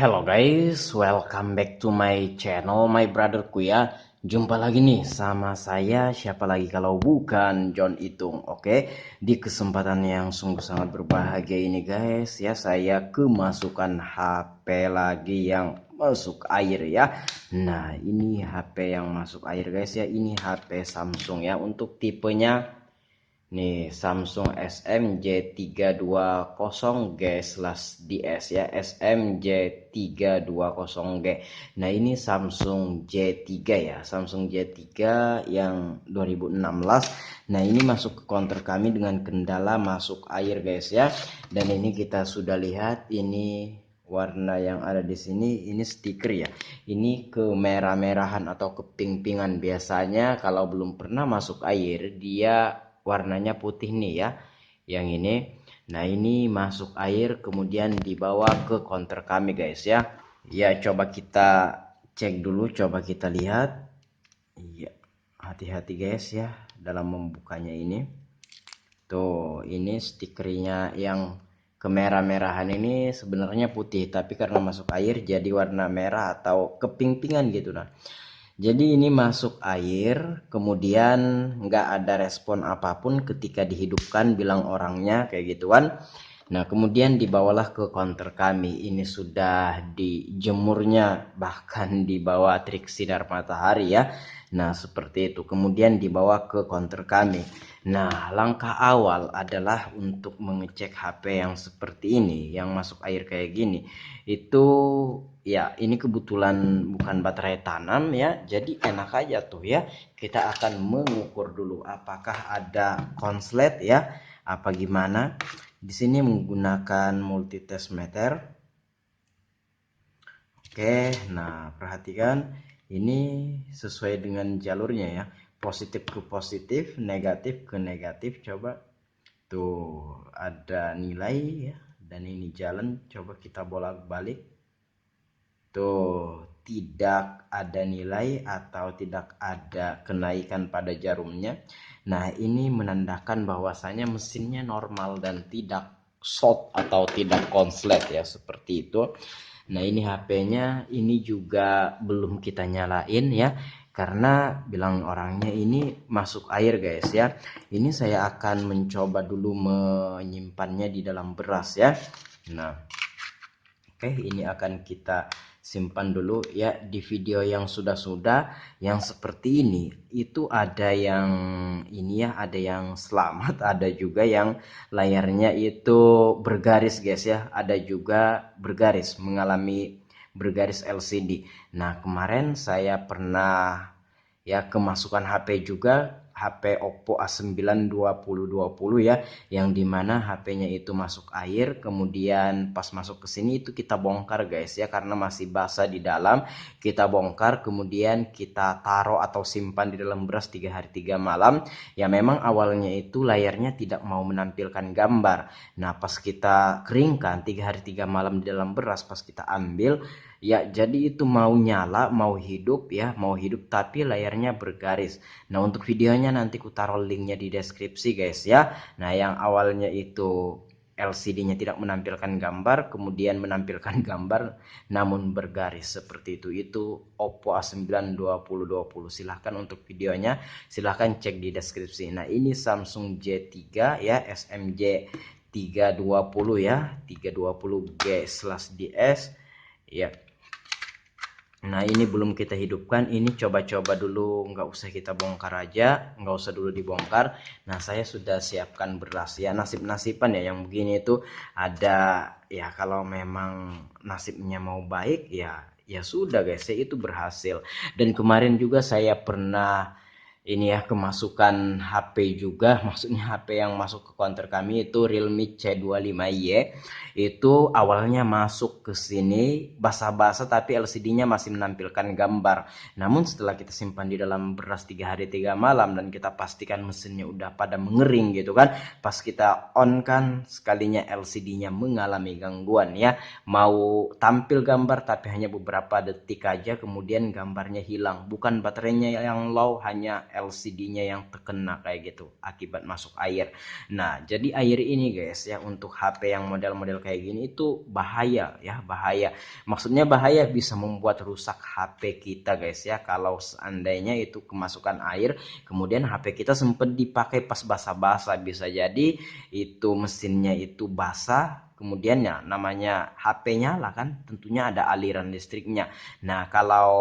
Hello guys, welcome back to my channel, my brotherku ya. Jumpa lagi nih sama saya, siapa lagi kalau bukan John Itung. Oke, di kesempatan yang sungguh sangat berbahagia ini guys ya, saya kemasukan HP lagi yang masuk air ya. Nah, ini HP yang masuk air guys ya, ini HP Samsung ya. Untuk tipenya nih Samsung SMJ320G/DS ya, SMJ320G. Nah, ini Samsung J3 ya, Samsung J3 yang 2016. Nah, ini masuk ke counter kami dengan kendala masuk air guys ya. Dan ini kita sudah lihat, ini warna yang ada di sini ini stiker ya. Ini kemerah-merahan atau keping-pingan. Biasanya kalau belum pernah masuk air dia warnanya putih nih ya, yang ini. Nah, ini masuk air kemudian dibawa ke counter kami guys ya. Ya, coba kita cek dulu, coba kita lihat. Iya, hati-hati guys ya dalam membukanya ini. Tuh, ini stikernya yang kemerah-merahan ini sebenarnya putih, tapi karena masuk air jadi warna merah atau keping-pingan gitu. Nah, jadi ini masuk air, kemudian nggak ada respon apapun ketika dihidupkan, bilang orangnya kayak gituan. Nah, kemudian dibawalah ke counter kami. Ini sudah dijemurnya bahkan di bawah terik sinar matahari ya. Nah, seperti itu. Kemudian dibawa ke counter kami. Nah, langkah awal adalah untuk mengecek HP yang seperti ini, yang masuk air kayak gini. Itu ya, ini kebetulan bukan baterai tanam ya. Jadi enak aja tuh ya. Kita akan mengukur dulu apakah ada konslet ya, apa gimana. Di sini menggunakan multitest meter. Oke, nah perhatikan ini sesuai dengan jalurnya ya. Positif ke positif, negatif ke negatif. Coba tuh ada nilai ya, dan ini jalan. Coba kita bolak-balik. Tuh, tidak ada nilai atau tidak ada kenaikan pada jarumnya. Nah, ini menandakan bahwasanya mesinnya normal dan tidak short atau tidak konslet ya, seperti itu. Nah, ini HP-nya ini juga belum kita nyalain ya, karena bilang orangnya ini masuk air guys ya. Ini saya akan mencoba dulu menyimpannya di dalam beras ya. Nah, oke, ini akan kita simpan dulu ya. Di video yang sudah-sudah yang seperti ini itu ada yang ini ya, ada yang selamat, ada juga yang layarnya itu bergaris guys ya, ada juga bergaris, mengalami bergaris LCD. Nah, kemarin saya pernah ya kemasukan HP juga, HP Oppo A9 2020 ya, yang dimana HP-nya itu masuk air, kemudian pas masuk ke sini itu kita bongkar guys ya, karena masih basah di dalam. Kita bongkar kemudian kita taruh atau simpan di dalam beras 3 hari 3 malam. Ya, memang awalnya itu layarnya tidak mau menampilkan gambar. Nah, pas kita keringkan 3 hari 3 malam di dalam beras, pas kita ambil ya, jadi itu mau nyala, mau hidup ya, mau hidup tapi layarnya bergaris. Nah, untuk videonya nanti ku taruh linknya di deskripsi guys ya. Nah, yang awalnya itu LCD-nya tidak menampilkan gambar, kemudian menampilkan gambar namun bergaris seperti itu. Itu Oppo A9 2020. Silahkan untuk videonya, silahkan cek di deskripsi. Nah, ini Samsung J3 ya, SMJ 320 ya, 320G/DS ya. Nah, ini belum kita hidupkan, ini coba-coba dulu, nggak usah kita bongkar aja, nggak usah dulu dibongkar. Nah, saya sudah siapkan beras ya, nasib-nasiban ya yang begini itu ada ya. Kalau memang nasibnya mau baik ya, ya sudah guys, saya itu berhasil. Dan kemarin juga saya pernah ini ya kemasukan HP juga, maksudnya HP yang masuk ke counter kami itu Realme C25Y. Itu awalnya masuk ke sini basah-basah tapi LCD-nya masih menampilkan gambar. Namun setelah kita simpan di dalam beras 3 hari 3 malam dan kita pastikan mesinnya udah pada mengering gitu kan, pas kita on kan sekalinya LCD-nya mengalami gangguan ya. Mau tampil gambar tapi hanya beberapa detik aja kemudian gambarnya hilang. Bukan baterainya yang low, hanya LCD-nya yang terkena kayak gitu akibat masuk air. Nah, jadi air ini guys ya, untuk HP yang model-model kayak gini itu bahaya ya, bahaya. Maksudnya bahaya, bisa membuat rusak HP kita guys ya, kalau seandainya itu kemasukan air, kemudian HP kita sempat dipakai pas basah-basah, bisa jadi itu mesinnya itu basah, kemudian ya namanya HP nyala kan, tentunya ada aliran listriknya. Nah, kalau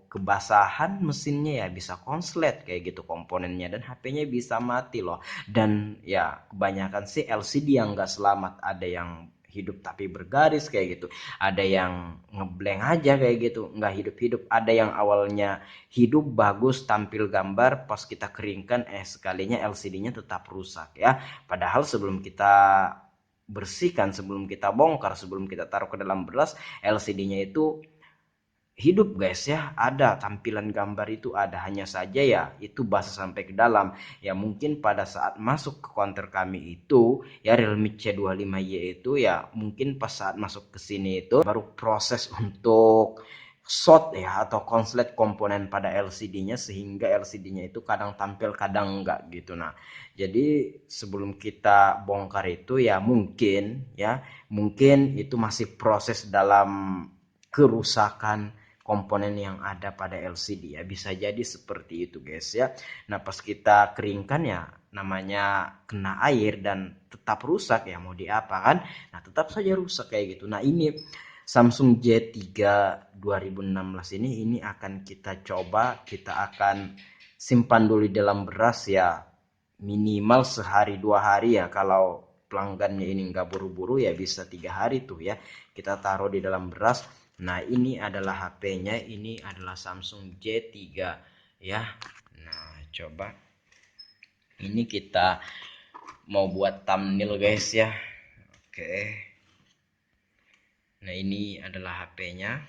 kebasahan mesinnya ya bisa konslet kayak gitu komponennya, dan HP-nya bisa mati loh. Dan ya kebanyakan sih LCD yang nggak selamat, ada yang hidup tapi bergaris kayak gitu, ada yang ngeblank aja kayak gitu, nggak hidup-hidup, ada yang awalnya hidup bagus tampil gambar, pas kita keringkan sekalinya LCD-nya tetap rusak ya. Padahal sebelum kita bersihkan, sebelum kita bongkar, sebelum kita taruh ke dalam beras, LCD-nya itu hidup guys ya, ada tampilan gambar itu ada, hanya saja ya itu basah sampai ke dalam. Ya mungkin pada saat masuk ke counter kami itu ya, Realme C25Y itu ya, mungkin pas saat masuk ke sini itu baru proses untuk short ya atau konslet komponen pada LCD-nya, sehingga LCD-nya itu kadang tampil kadang enggak gitu. Nah, jadi sebelum kita bongkar itu ya mungkin itu masih proses dalam kerusakan komponen yang ada pada LCD ya, bisa jadi seperti itu guys ya. Nah, pas kita keringkan ya namanya kena air dan tetap rusak, ya mau diapa kan, nah tetap saja rusak kayak gitu. Nah, ini Samsung J3 2016 ini akan kita coba, kita akan simpan dulu di dalam beras ya, minimal sehari 2 hari ya. Kalau pelanggannya ini nggak buru-buru ya bisa 3 hari tuh ya, kita taruh di dalam beras. Nah, ini adalah HP-nya, ini adalah Samsung J3 ya. Nah, coba ini kita mau buat thumbnail guys ya. Oke. Nah, ini adalah HP-nya.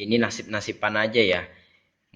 Ini nasib-nasiban aja ya.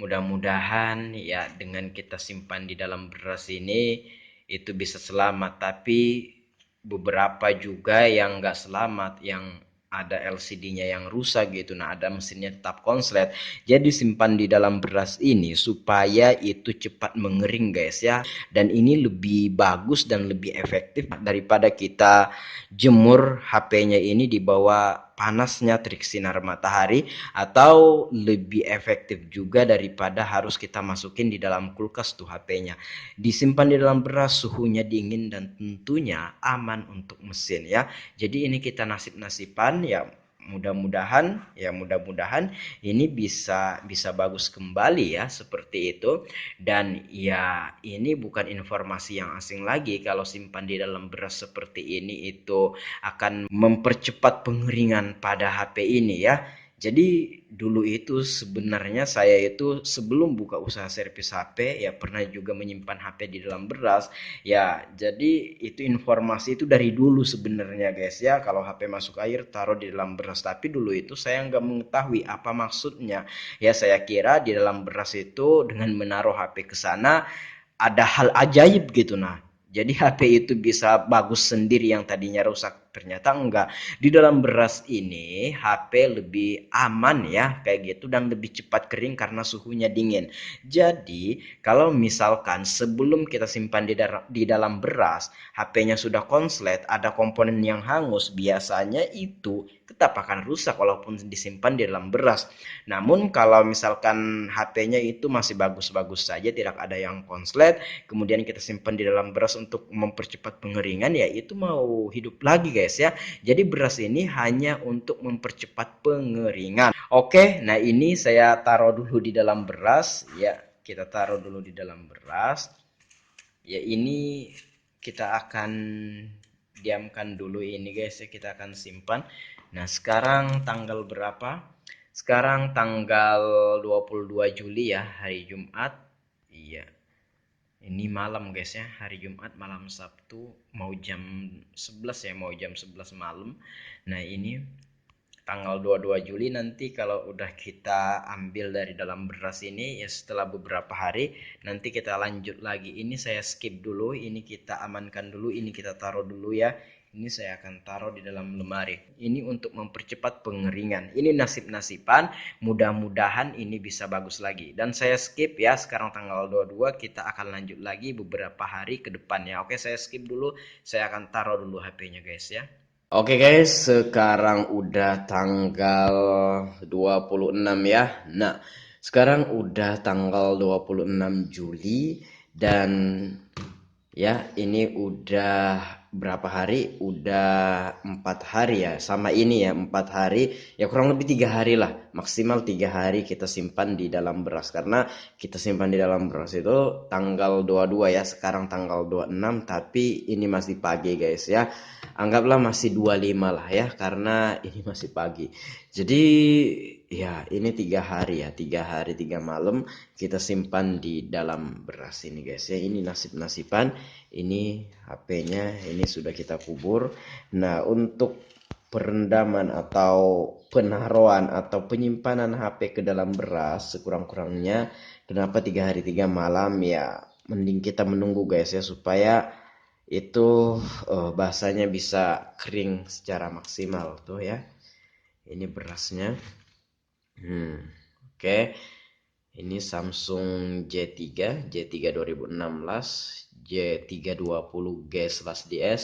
Mudah-mudahan ya dengan kita simpan di dalam beras ini itu bisa selamat, tapi beberapa juga yang nggak selamat, yang ada LCD-nya yang rusak gitu. Nah, ada mesinnya tetap konslet. Jadi simpan di dalam beras ini supaya itu cepat mengering guys ya. Dan ini lebih bagus dan lebih efektif daripada kita jemur HP-nya ini di bawah panasnya terik sinar matahari, atau lebih efektif juga daripada harus kita masukin di dalam kulkas tuh HP-nya. Disimpan di dalam beras, suhunya dingin dan tentunya aman untuk mesin ya. Jadi ini kita nasib-nasiban ya, mudah-mudahan ini bisa bagus kembali ya, seperti itu. Dan ya ini bukan informasi yang asing lagi, kalau simpan di dalam beras seperti ini itu akan mempercepat pengeringan pada HP ini ya. Jadi dulu itu sebenarnya saya itu sebelum buka usaha servis HP ya pernah juga menyimpan HP di dalam beras ya. Jadi itu informasi itu dari dulu sebenarnya guys ya, kalau HP masuk air taruh di dalam beras. Tapi dulu itu saya nggak mengetahui apa maksudnya ya, saya kira di dalam beras itu dengan menaruh HP ke sana ada hal ajaib gitu. Nah, jadi HP itu bisa bagus sendiri yang tadinya rusak. Ternyata enggak. Di dalam beras ini HP lebih aman ya kayak gitu, dan lebih cepat kering karena suhunya dingin. Jadi kalau misalkan sebelum kita simpan di dalam beras, HP-nya sudah konslet, ada komponen yang hangus, biasanya itu tetap akan rusak walaupun disimpan di dalam beras. Namun kalau misalkan HP-nya itu masih bagus-bagus saja, tidak ada yang konslet, kemudian kita simpan di dalam beras untuk mempercepat pengeringan, ya itu mau hidup lagi guys ya. Jadi beras ini hanya untuk mempercepat pengeringan. Oke, nah ini saya taruh dulu di dalam beras ya, kita taruh dulu di dalam beras ya. Ini kita akan diamkan dulu ini guys ya, kita akan simpan. Nah, sekarang tanggal berapa? Sekarang tanggal 22 Juli ya, hari Jumat. Iya, ini malam guys ya, hari Jumat malam Sabtu, mau jam 11 ya, mau jam 11 malam. Nah, ini tanggal 22 Juli nanti kalau udah kita ambil dari dalam beras ini ya, setelah beberapa hari nanti kita lanjut lagi. Ini saya skip dulu, ini kita amankan dulu, ini kita taruh dulu ya. Ini saya akan taruh di dalam lemari. Ini untuk mempercepat pengeringan. Ini nasib-nasiban, mudah-mudahan ini bisa bagus lagi. Dan saya skip ya, sekarang tanggal 22, kita akan lanjut lagi beberapa hari ke depannya. Oke, saya skip dulu, saya akan taruh dulu HP-nya guys ya. Oke guys, sekarang udah tanggal 26 ya. Nah, sekarang udah tanggal 26 Juli dan ya, ini udah berapa hari? Udah 4 hari ya. Sama ini ya, 4 hari. Ya kurang lebih 3 hari lah. Maksimal 3 hari kita simpan di dalam beras. Karena kita simpan di dalam beras itu tanggal 22 ya. Sekarang tanggal 26. Tapi ini masih pagi guys ya. Anggaplah masih 25 lah ya. Karena ini masih pagi. Jadi ya ini 3 hari ya. 3 hari 3 malam kita simpan di dalam beras ini guys ya. Ini nasib-nasiban. Ini HP-nya ini sudah kita kubur. Nah, untuk perendaman atau penaruhan atau penyimpanan HP ke dalam beras sekurang-kurangnya, kenapa 3 hari 3 malam ya, mending kita menunggu guys ya, supaya itu basahnya bisa kering secara maksimal tuh ya. Ini berasnya. Oke. Ini Samsung J3 2016 J320G/DS.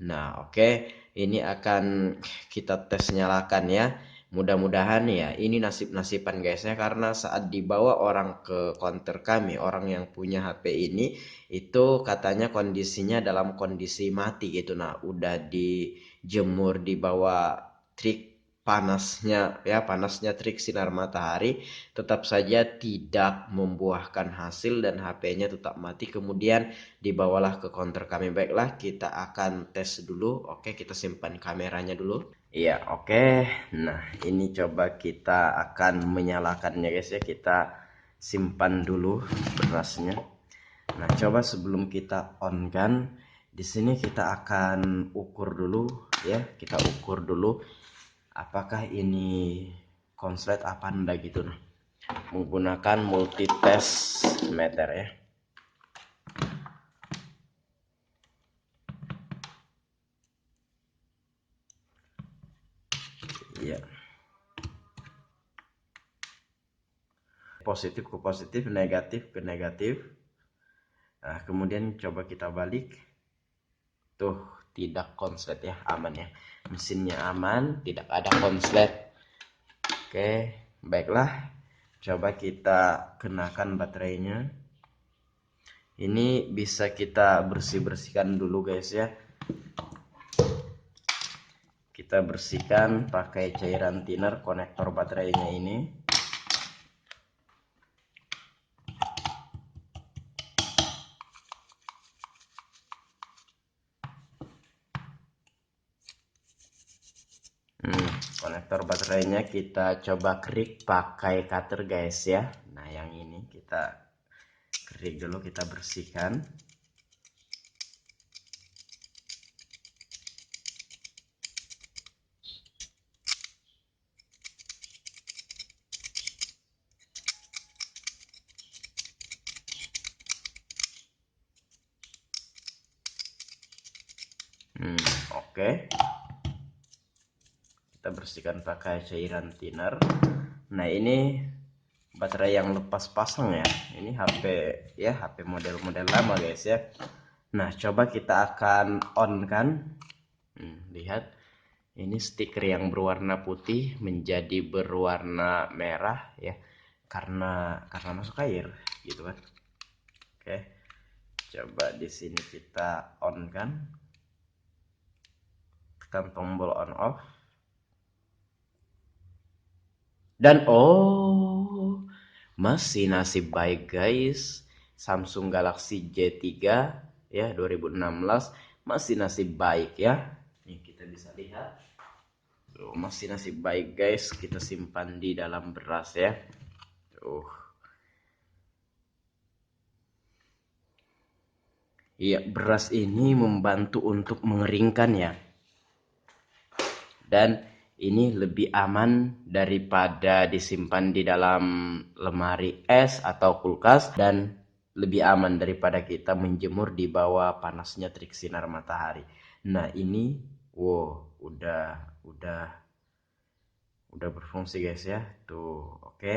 Nah, oke. Ini akan kita tes nyalakan ya. Mudah-mudahan ya ini nasib-nasiban guys ya, karena saat dibawa orang ke counter kami, orang yang punya HP ini itu katanya kondisinya dalam kondisi mati gitu. Nah, udah dijemur di bawah trik panasnya ya, panasnya trik sinar matahari, tetap saja tidak membuahkan hasil dan HP-nya tetap mati. Kemudian dibawalah ke counter kami. Baiklah, kita akan tes dulu. Oke, kita simpan kameranya dulu. Iya, oke. Nah, ini coba kita akan menyalakannya guys ya. Kita simpan dulu berasnya. Nah, coba sebelum kita on kan, di sini kita akan ukur dulu ya. Kita ukur dulu apakah ini konslet apa enggak gitu. Nah, menggunakan multitest meter ya. Iya. Positif ke positif, negatif ke negatif. Nah, kemudian coba kita balik. Tuh, tidak konslet ya, aman ya. Mesinnya aman, tidak ada konslet. Oke, baiklah. Coba kita kenakan baterainya. Ini bisa kita bersih-bersihkan dulu guys ya. Kita bersihkan pakai cairan thinner konektor baterainya ini. Konektor baterainya kita coba kerik pakai cutter guys ya. Nah, yang ini kita kerik dulu, kita bersihkan. Oke. Kita bersihkan pakai cairan thinner. Nah, ini baterai yang lepas pasang ya. Ini HP ya, HP model-model lama guys ya. Nah, coba kita akan on kan. Lihat, ini stiker yang berwarna putih menjadi berwarna merah ya, karena masuk air gitu kan. Oke, coba di sini kita on kan, tekan tombol on off. Dan oh, masih nasib baik guys, Samsung Galaxy J3 ya 2016 masih nasib baik ya. Nih kita bisa lihat. Tuh, masih nasib baik guys, kita simpan di dalam beras ya. Iya, beras ini membantu untuk mengeringkan ya. Dan ini lebih aman daripada disimpan di dalam lemari es atau kulkas, dan lebih aman daripada kita menjemur di bawah panasnya terik sinar matahari. Nah ini, wow, udah berfungsi guys ya, tuh, oke.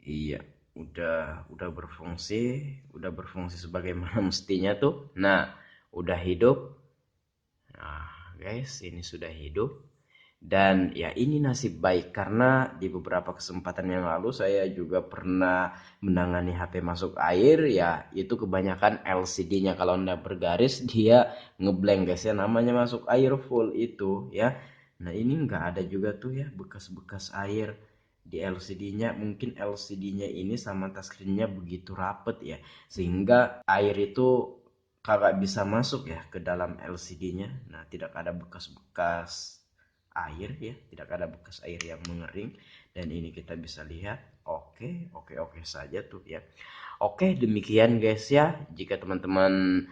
Iya, udah berfungsi sebagaimana mestinya tuh. Nah, udah hidup. Nah, guys, ini sudah hidup. Dan ya ini nasib baik, karena di beberapa kesempatan yang lalu saya juga pernah menangani HP masuk air, ya itu kebanyakan LCD-nya kalau anda bergaris dia ngeblank guys ya, namanya masuk air full itu ya. Nah ini nggak ada juga tuh ya bekas-bekas air di LCD-nya. Mungkin LCD-nya ini sama touchscreen-nya begitu rapet ya, sehingga air itu kagak bisa masuk ya ke dalam LCD-nya. Nah tidak ada bekas-bekas air ya, tidak ada bekas air yang mengering, dan ini kita bisa lihat oke saja tuh ya. Oke, demikian guys ya. Jika teman-teman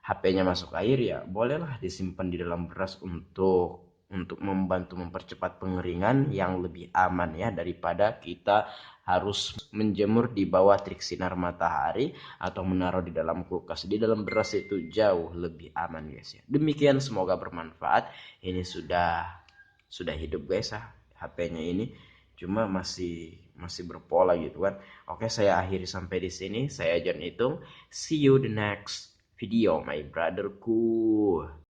HP-nya masuk air, ya bolehlah disimpan di dalam beras untuk membantu mempercepat pengeringan yang lebih aman ya, daripada kita harus menjemur di bawah terik sinar matahari atau menaruh di dalam kulkas. Di dalam beras itu jauh lebih aman guys ya. Demikian, semoga bermanfaat. Ini sudah hidup guys ya HP-nya ini, cuma masih berpola gitu kan. Oke, saya akhiri sampai di sini. Saya John Itung. See you the next video my brotherku.